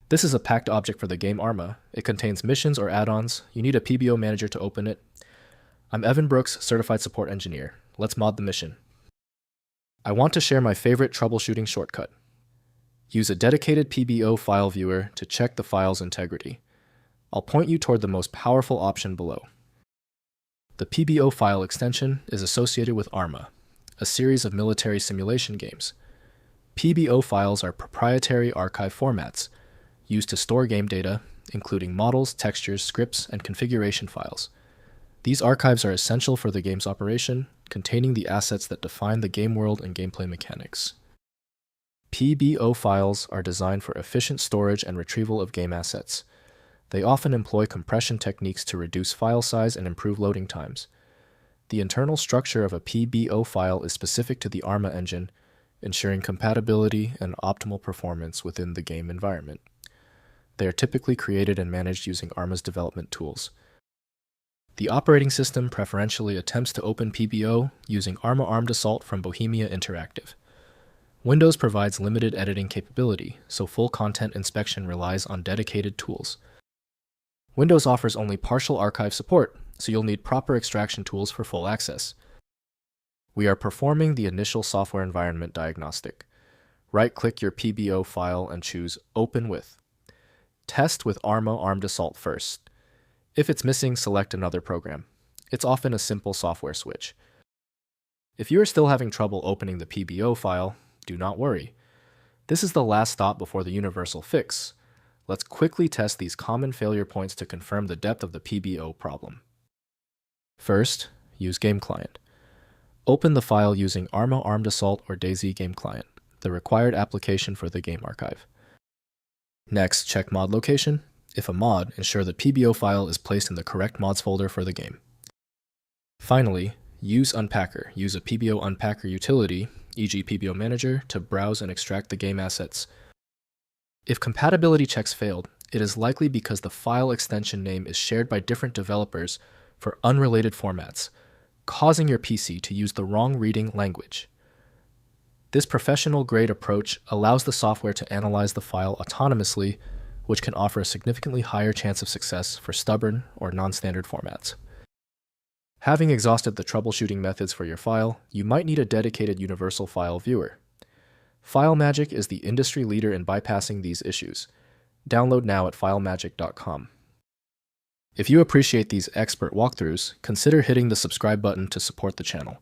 This is a packed object for the game Arma. It contains missions or add-ons. You need a PBO manager to open it. I'm Evan Brooks, Certified Support Engineer. Let's mod the mission. I want to share my favorite troubleshooting shortcut. Use a dedicated PBO file viewer to check the file's integrity. I'll point you toward the most powerful option below. The PBO file extension is associated with Arma, a series of military simulation games. PBO files are proprietary archive formats used to store game data, including models, textures, scripts, and configuration files. These archives are essential for the game's operation, containing the assets that define the game world and gameplay mechanics. PBO files are designed for efficient storage and retrieval of game assets. They often employ compression techniques to reduce file size and improve loading times. The internal structure of a PBO file is specific to the Arma engine, ensuring compatibility and optimal performance within the game environment. They are typically created and managed using Arma's development tools. The operating system preferentially attempts to open PBO using Arma Armed Assault from Bohemia Interactive. Windows provides limited editing capability, so full content inspection relies on dedicated tools. Windows offers only partial archive support, so you'll need proper extraction tools for full access. We are performing the initial software environment diagnostic. Right-click your PBO file and choose Open With. Test with Arma Armed Assault first. If it's missing, select another program. It's often a simple software switch. If you are still having trouble opening the PBO file, do not worry. This is the last stop before the universal fix. Let's quickly test these common failure points to confirm the depth of the PBO problem. First, use Game Client. Open the file using Arma Armed Assault or DayZ Game Client, the required application for the game archive. Next, check mod location. If a mod, ensure the PBO file is placed in the correct mods folder for the game. Finally, Use Unpacker. Use a PBO Unpacker utility, e.g. PBO Manager, to browse and extract the game assets. If compatibility checks failed, it is likely because the file extension name is shared by different developers for unrelated formats, causing your PC to use the wrong reading language. This professional-grade approach allows the software to analyze the file autonomously, which can offer a significantly higher chance of success for stubborn or non-standard formats. Having exhausted the troubleshooting methods for your file, you might need a dedicated universal file viewer. FileMagick is the industry leader in bypassing these issues. Download now at filemagick.com. If you appreciate these expert walkthroughs, consider hitting the subscribe button to support the channel.